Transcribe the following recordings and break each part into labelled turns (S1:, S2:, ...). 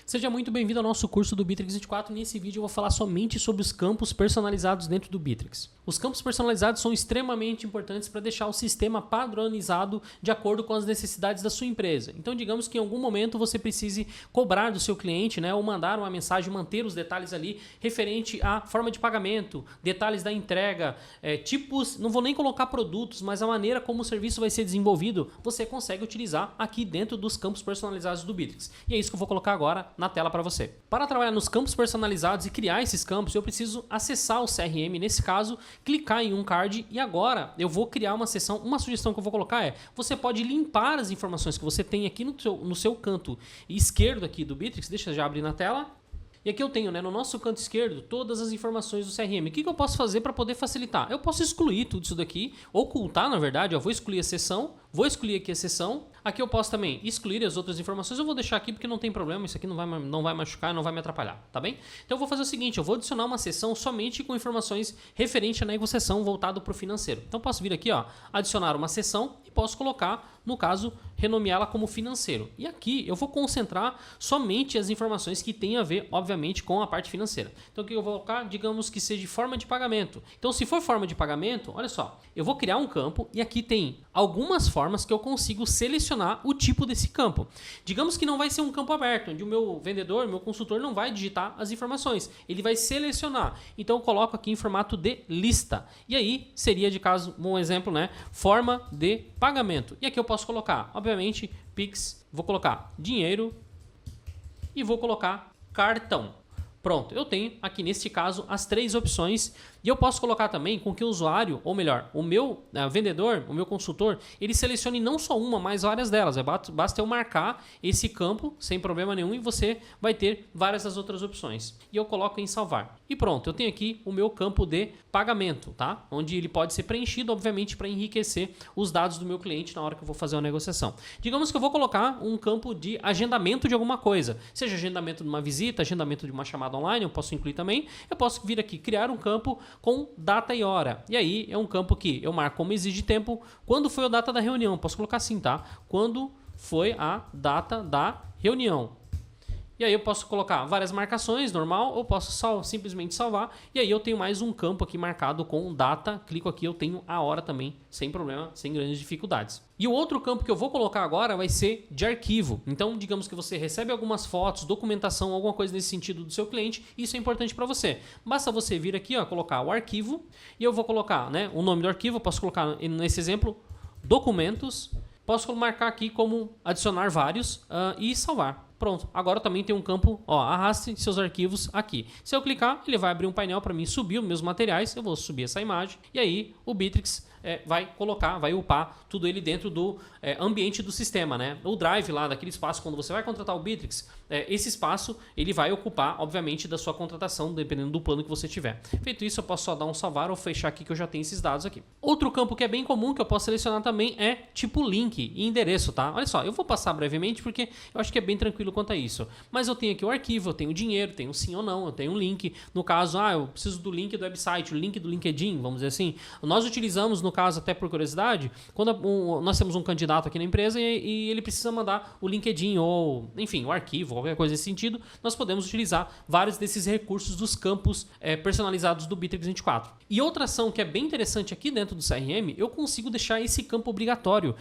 S1: Seja muito bem-vindo ao nosso curso do Bitrix 24. Nesse vídeo eu vou falar somente sobre os campos personalizados dentro do Bitrix. Os campos personalizados são extremamente importantes para deixar o sistema padronizado de acordo com as necessidades da sua empresa. Então, digamos que em algum momento você precise cobrar do seu cliente, ou mandar uma mensagem, manter os detalhes ali referente à forma de pagamento, detalhes da entrega, tipos, não vou nem colocar produtos, mas a maneira como o serviço vai ser desenvolvido, você consegue utilizar aqui dentro dos campos personalizados do Bitrix. E é isso que eu vou colocar agora na tela para você. Para trabalhar nos campos personalizados e criar esses campos, eu preciso acessar o CRM, nesse caso, clicar em um card e agora eu vou criar uma seção. Uma sugestão que eu vou colocar é, você pode limpar as informações que você tem aqui no seu canto esquerdo aqui do Bitrix, deixa eu já abrir na tela. E aqui eu tenho, no nosso canto esquerdo, todas as informações do CRM. O que eu posso fazer para poder facilitar? Eu posso excluir tudo isso daqui, ocultar, na verdade. Eu vou excluir a seção, vou excluir aqui a seção. Aqui eu posso também excluir as outras informações. Eu vou deixar aqui porque não tem problema, isso aqui não vai machucar, não vai me atrapalhar, tá bem? Então eu vou fazer o seguinte, eu vou adicionar uma seção somente com informações referentes à negociação voltado para o financeiro. Então eu posso vir aqui, adicionar uma seção e posso colocar, no caso, renomeá-la como financeiro. E aqui eu vou concentrar somente as informações que têm a ver, obviamente, com a parte financeira. Então aqui eu vou colocar, digamos que seja de forma de pagamento. Então se for forma de pagamento, olha só, eu vou criar um campo e aqui tem algumas formas que eu consigo selecionar o tipo desse campo. Digamos que não vai ser um campo aberto, onde o meu vendedor, meu consultor não vai digitar as informações. Ele vai selecionar. Então eu coloco aqui em formato de lista. E aí seria, de caso, um exemplo, forma de pagamento. E aqui eu posso colocar, obviamente, Pix, vou colocar dinheiro e vou colocar cartão. Pronto, eu tenho aqui neste caso as três opções e eu posso colocar também com que o usuário, ou melhor, o meu vendedor, o meu consultor, ele selecione não só uma, mas várias delas. Basta eu marcar esse campo sem problema nenhum e você vai ter várias das outras opções. E eu coloco em salvar. E pronto, eu tenho aqui o meu campo de pagamento, tá? Onde ele pode ser preenchido, obviamente, para enriquecer os dados do meu cliente na hora que eu vou fazer uma negociação. Digamos que eu vou colocar um campo de agendamento de alguma coisa, seja agendamento de uma visita, agendamento de uma chamada online, eu posso incluir também. Eu posso vir aqui, criar um campo com data e hora. E aí é um campo que eu marco como exige tempo, quando foi a data da reunião. Posso colocar assim, tá? Quando foi a data da reunião. E aí eu posso colocar várias marcações, normal, ou posso simplesmente salvar. E aí eu tenho mais um campo aqui marcado com data. Clico aqui, eu tenho a hora também, sem problema, sem grandes dificuldades. E o outro campo que eu vou colocar agora vai ser de arquivo. Então, digamos que você recebe algumas fotos, documentação, alguma coisa nesse sentido do seu cliente. Isso é importante para você. Basta você vir aqui, colocar o arquivo. E eu vou colocar o nome do arquivo. Eu posso colocar, nesse exemplo, documentos. Posso marcar aqui como adicionar vários e salvar. Pronto, agora também tem um campo, arraste seus arquivos aqui. Se eu clicar, ele vai abrir um painel para mim subir os meus materiais, eu vou subir essa imagem e aí o Bitrix vai upar tudo ele dentro do ambiente do sistema, O Drive lá, daquele espaço, quando você vai contratar o Bitrix, esse espaço ele vai ocupar, obviamente, da sua contratação, dependendo do plano que você tiver. Feito isso, eu posso só dar um salvar ou fechar aqui que eu já tenho esses dados aqui. Outro campo que é bem comum, que eu posso selecionar também é tipo link e endereço, tá? Olha só, eu vou passar brevemente porque eu acho que é bem tranquilo quanto a isso. Mas eu tenho aqui o arquivo, eu tenho dinheiro, tenho sim ou não, eu tenho um link. No caso, eu preciso do link do website, o link do LinkedIn, vamos dizer assim. Nós utilizamos, no caso, até por curiosidade, quando nós temos um candidato aqui na empresa e ele precisa mandar o LinkedIn ou, enfim, o arquivo, qualquer coisa nesse sentido, nós podemos utilizar vários desses recursos dos campos personalizados do Bitrix 24. E outra ação que é bem interessante aqui dentro do CRM, eu consigo deixar esse campo obrigatório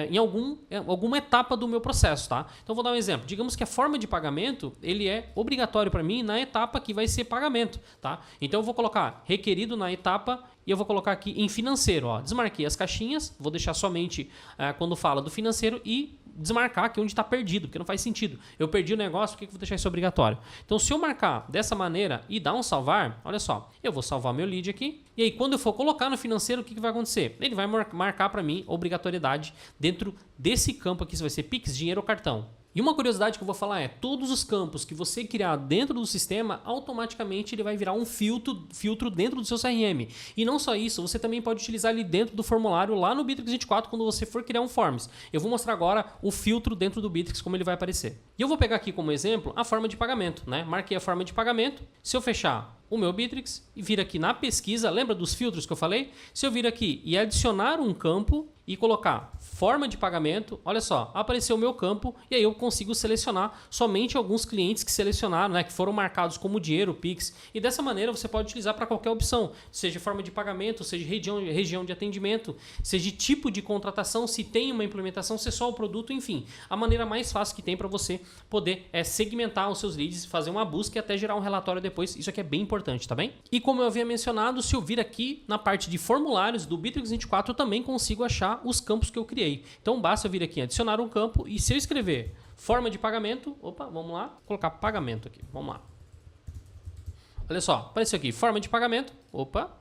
S1: em alguma etapa do meu processo, tá? Então vou dar um exemplo. Digamos que a forma de pagamento, ele é obrigatório para mim na etapa que vai ser pagamento, tá? Então eu vou colocar requerido na etapa e eu vou colocar aqui em financeiro, desmarquei as caixinhas, vou deixar somente quando fala do financeiro e desmarcar aqui onde está perdido, porque não faz sentido. Eu perdi o negócio, por que eu vou deixar isso obrigatório? Então, se eu marcar dessa maneira e dar um salvar, olha só, eu vou salvar meu lead aqui, e aí quando eu for colocar no financeiro, o que vai acontecer? Ele vai marcar para mim obrigatoriedade dentro desse campo aqui, se vai ser Pix, dinheiro ou cartão. E uma curiosidade que eu vou falar é, todos os campos que você criar dentro do sistema, automaticamente ele vai virar um filtro dentro do seu CRM. E não só isso, você também pode utilizar ele dentro do formulário lá no Bitrix 24 quando você for criar um Forms. Eu vou mostrar agora o filtro dentro do Bitrix, como ele vai aparecer. E eu vou pegar aqui como exemplo a forma de pagamento, Marquei a forma de pagamento. Se eu fechar o meu Bitrix e vir aqui na pesquisa, lembra dos filtros que eu falei? Se eu vir aqui e adicionar um campo e colocar forma de pagamento, olha só, apareceu o meu campo e aí eu consigo selecionar somente alguns clientes que selecionaram, né, que foram marcados como dinheiro, Pix, e dessa maneira você pode utilizar para qualquer opção, seja forma de pagamento, seja região de atendimento, seja tipo de contratação, se tem uma implementação, se é só o produto, enfim, a maneira mais fácil que tem para você poder segmentar os seus leads, fazer uma busca e até gerar um relatório depois, isso aqui é bem importante, tá bem? E como eu havia mencionado, se eu vir aqui na parte de formulários do Bittrex 24, eu também consigo achar os campos que eu criei. Então basta eu vir aqui em adicionar um campo e se eu escrever forma de pagamento, opa, vamos lá, colocar pagamento aqui, vamos lá. Olha só, apareceu aqui, forma de pagamento, opa,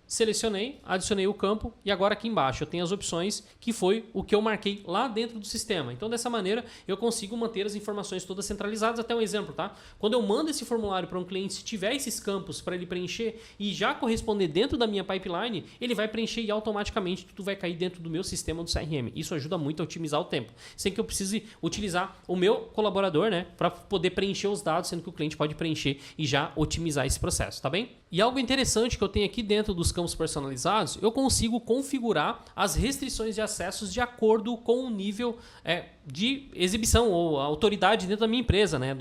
S1: selecionei, adicionei o campo e agora aqui embaixo eu tenho as opções que foi o que eu marquei lá dentro do sistema. Então dessa maneira eu consigo manter as informações todas centralizadas. Até um exemplo, tá? Quando eu mando esse formulário para um cliente, se tiver esses campos para ele preencher e já corresponder dentro da minha pipeline, ele vai preencher e automaticamente tudo vai cair dentro do meu sistema do CRM. Isso ajuda muito a otimizar o tempo, sem que eu precise utilizar o meu colaborador, né, para poder preencher os dados, sendo que o cliente pode preencher e já otimizar esse processo, tá bem? E algo interessante que eu tenho aqui dentro dos campos personalizados, eu consigo configurar as restrições de acessos de acordo com o nível de exibição ou autoridade dentro da minha empresa, né?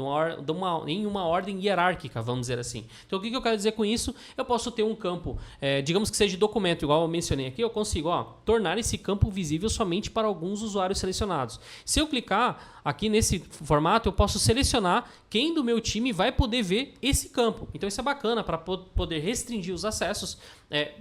S1: Em uma ordem hierárquica, vamos dizer assim. Então o que eu quero dizer com isso? Eu posso ter um campo, digamos que seja de documento, igual eu mencionei aqui, eu consigo tornar esse campo visível somente para alguns usuários selecionados. Se eu clicar aqui nesse formato, eu posso selecionar quem do meu time vai poder ver esse campo. Então isso é bacana para poder restringir os acessos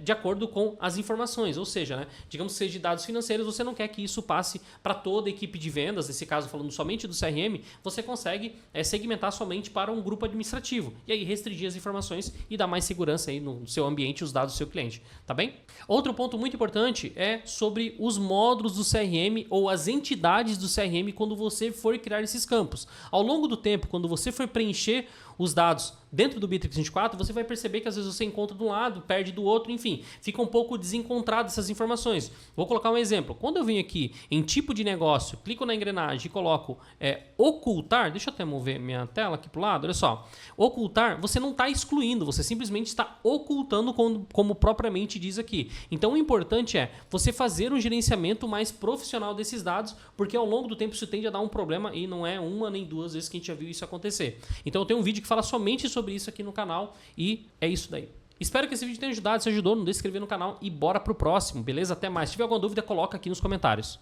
S1: de acordo com as informações. Ou seja, né, digamos que seja de dados financeiros, você não quer que isso passe para toda a equipe de vendas, nesse caso falando somente do CRM, você consegue segmentar somente para um grupo administrativo. E aí restringir as informações e dar mais segurança aí no seu ambiente e os dados do seu cliente. Tá bem? Outro ponto muito importante é sobre os módulos do CRM ou as entidades do CRM quando você for criar esses campos. Ao longo do tempo, quando você for preencher os dados dentro do Bittrex 24, você vai perceber que às vezes você encontra de um lado, perde do outro, enfim, fica um pouco desencontrado essas informações. Vou colocar um exemplo. Quando eu venho aqui em tipo de negócio, clico na engrenagem e coloco ocultar, deixa eu até mover minha tela aqui para o lado, olha só. Ocultar, você não está excluindo, você simplesmente está ocultando como propriamente diz aqui. Então o importante é você fazer um gerenciamento mais profissional desses dados, porque ao longo do tempo isso tende a dar um problema e não é uma nem duas vezes que a gente já viu isso acontecer. Então eu tenho um vídeo que fala somente sobre isso aqui no canal e é isso daí. Espero que esse vídeo tenha ajudado. Se ajudou, não deixe de se inscrever no canal e bora pro próximo, beleza? Até mais. Se tiver alguma dúvida, coloca aqui nos comentários.